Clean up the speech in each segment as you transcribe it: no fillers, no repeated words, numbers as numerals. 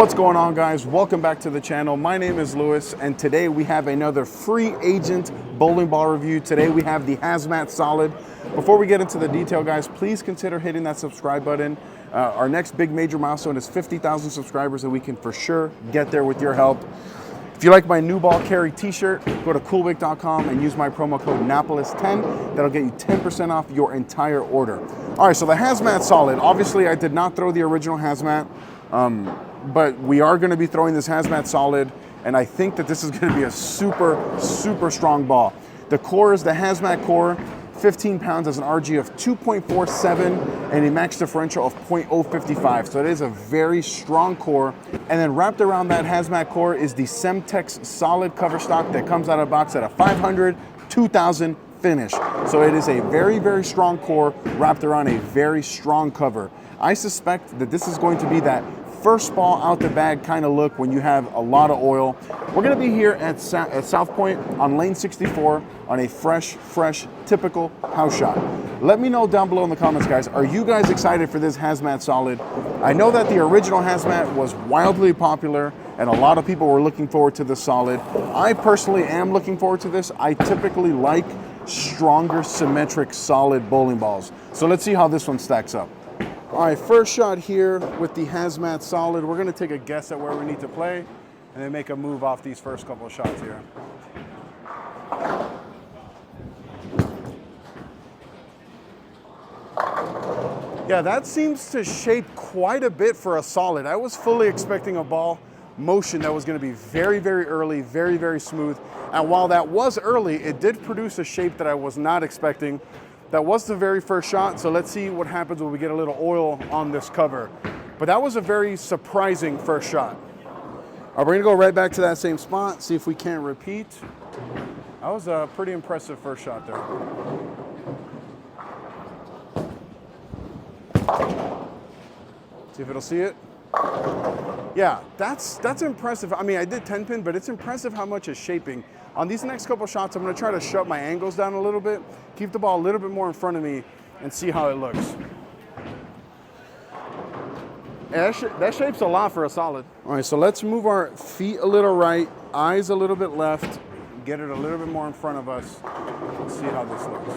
What's going on, guys? Welcome back to the channel. My name is Lewis, and today we have another free agent bowling ball review. Today we have the Hazmat Solid. Before we get into the detail, guys, please consider hitting that subscribe button. Our next big major milestone is 50,000 subscribers, and we can for sure get there with your help. If you like my new ball carry t-shirt, go to coolwick.com and use my promo code Napoles10. That'll get you 10% off your entire order. All right, so the Hazmat Solid. Obviously, I did not throw the original Hazmat, but we are going to be throwing this Hazmat Solid, and I think that this is going to be a super strong ball. The core is the Hazmat core, 15 pounds, as an RG of 2.47 and a max differential of 0.055. So it is a very strong core. And then wrapped around that Hazmat core is the Semtex Solid cover stock that comes out of the box at a 500, 2000 finish. So it is a very strong core wrapped around a very strong cover. I suspect that this is going to be that first ball out the bag kind of look when you have a lot of oil. We're going to be here at South Point on lane 64 on a fresh, typical house shot. Let me know down below in the comments, guys. Are you guys excited for this Hazmat Solid? I know that the original Hazmat was wildly popular and a lot of people were looking forward to the Solid. I personally am looking forward to this. I typically like stronger, symmetric, solid bowling balls. So let's see how this one stacks up. All right, first shot here with the Hazmat Solid. We're gonna take a guess at where we need to play and then make a move off these first couple of shots here. Yeah, that seems to shape quite a bit for a Solid. I was fully expecting a ball motion that was gonna be very early, very smooth. And while that was early, it did produce a shape that I was not expecting. That was the very first shot, so let's see what happens when we get a little oil on this cover. But that was a very surprising first shot. All right, we're gonna go right back to that same spot, see if we can't repeat. That was a pretty impressive first shot there. See if it'll see it. Yeah, that's impressive. I mean, I did 10 pin, but it's impressive how much is shaping. On these next couple shots, I'm gonna try to shut my angles down a little bit, keep the ball a little bit more in front of me, and see how it looks. Yeah, that shapes a lot for a Solid. All right, so let's move our feet a little right, eyes a little bit left, get it a little bit more in front of us, and see how this looks.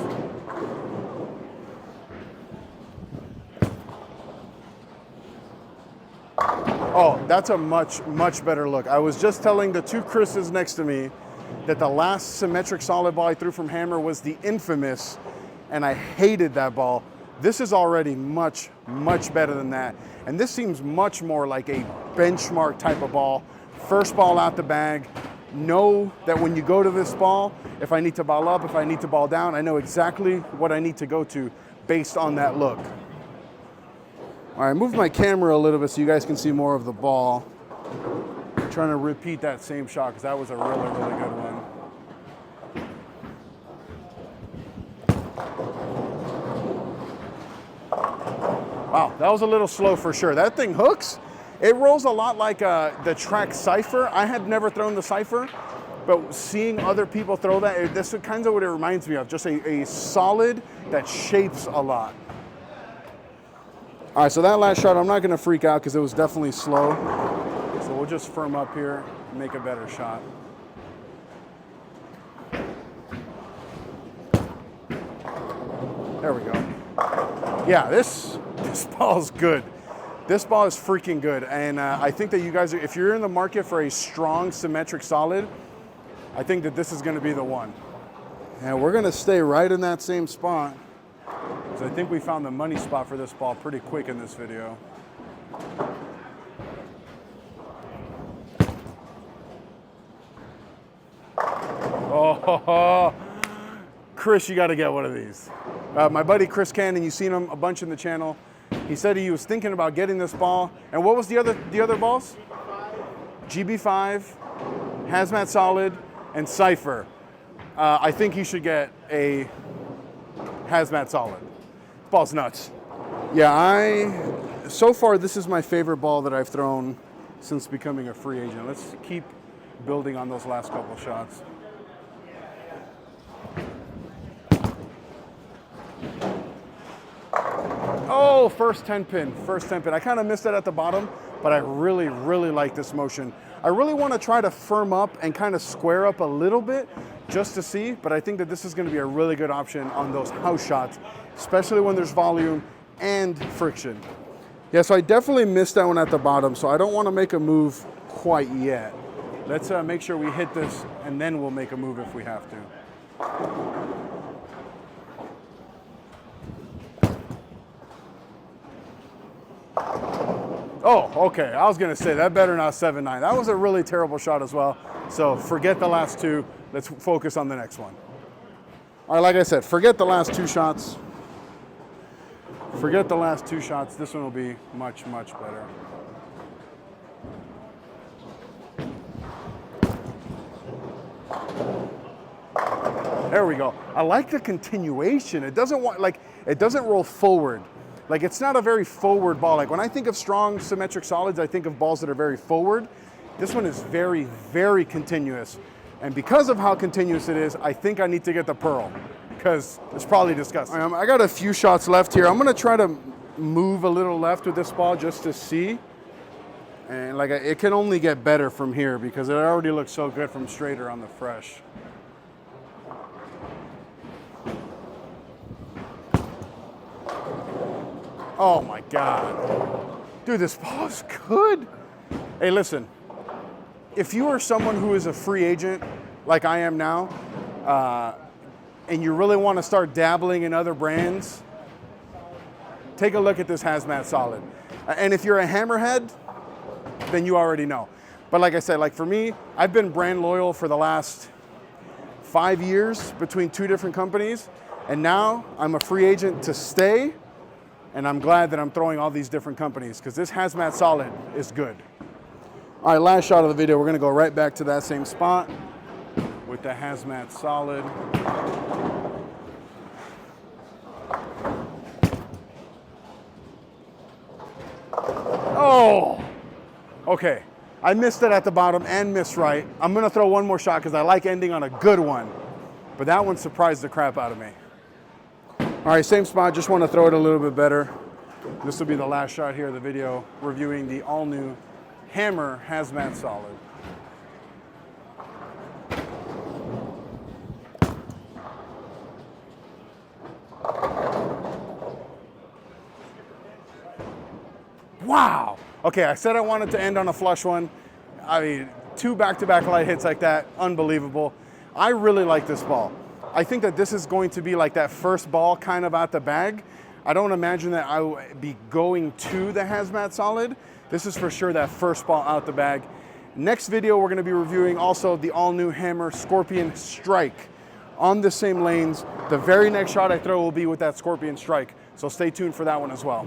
Oh, that's a much better look. I was just telling the two Chris's next to me that the last symmetric Solid ball I threw from Hammer was the infamous, and I hated that ball. This is already much better than that. And this seems much more like a benchmark type of ball. First ball out the bag. Know that when you go to this ball, if I need to ball up, if I need to ball down, I know exactly what I need to go to based on that look. All right, move my camera a little bit so you guys can see more of the ball. I'm trying to repeat that same shot because that was a really good one. Wow, that was a little slow for sure. That thing hooks. It rolls a lot like the track Cypher. I had never thrown the Cypher, but seeing other people throw that, this is kind of what it reminds me of, just a Solid that shapes a lot. All right, so that last shot, I'm not gonna freak out because it was definitely slow. So we'll just firm up here and make a better shot. There we go. Yeah, this ball is good. This ball is freaking good. And I think that you guys, if you're in the market for a strong, symmetric Solid, I think that this is gonna be the one. And we're gonna stay right in that same spot. So I think we found the money spot for this ball pretty quick in this video. Oh, Chris, you got to get one of these. My buddy Chris Cannon, you've seen him a bunch in the channel. He said he was thinking about getting this ball. And what was the other balls? GB5, Hazmat Solid, and Cypher. I think he should get a Hazmat Solid. This ball's nuts. Yeah, so far this is my favorite ball that I've thrown since becoming a free agent. Let's keep building on those last couple shots. Oh, first 10 pin. I kind of missed it at the bottom, but I really, really like this motion. I really want to try to firm up and kind of square up a little bit just to see, but I think that this is going to be a really good option on those house shots, especially when there's volume and friction. Yeah, so I definitely missed that one at the bottom, so I don't want to make a move quite yet. Let's make sure we hit this, and then we'll make a move if we have to. Oh, okay, I was gonna say, that better not 7-9. That was a really terrible shot as well, so forget the last two. Let's focus on the next one. All right, like I said, forget the last two shots. Forget the last two shots. This one will be much, much better. There we go. I like the continuation. It doesn't it doesn't roll forward. Like, it's not a very forward ball. Like, when I think of strong symmetric solids, I think of balls that are very forward. This one is very, very continuous. And because of how continuous it is, I think I need to get the pearl, because it's probably disgusting. I got a few shots left here. I'm gonna try to move a little left with this ball just to see. And like, it can only get better from here because it already looks so good from straighter on the fresh. Oh my God. Dude, this ball is good. Hey, listen, if you are someone who is a free agent like I am now, and you really want to start dabbling in other brands, take a look at this Hazmat Solid. And if you're a hammerhead, then you already know. But like I said, like for me, I've been brand loyal for the last 5 years between 2 different companies, and now I'm a free agent to stay, and I'm glad that I'm throwing all these different companies, because this Hazmat Solid is good. All right, last shot of the video, we're gonna go right back to that same spot with the Hazmat Solid. Oh, okay. I missed it at the bottom and missed right. I'm gonna throw one more shot because I like ending on a good one, but that one surprised the crap out of me. All right, same spot, just wanna throw it a little bit better. This will be the last shot here of the video, reviewing the all-new Hammer Hazmat Solid. Wow. Okay, I said I wanted to end on a flush one. I mean, 2 back-to-back light hits like that, unbelievable. I really like this ball. I think that this is going to be like that first ball kind of out the bag. I don't imagine that I will be going to the Hazmat Solid. This is for sure that first ball out the bag. Next video, we're gonna be reviewing also the all-new Hammer Scorpion Strike on the same lanes. The very next shot I throw will be with that Scorpion Strike, so stay tuned for that one as well.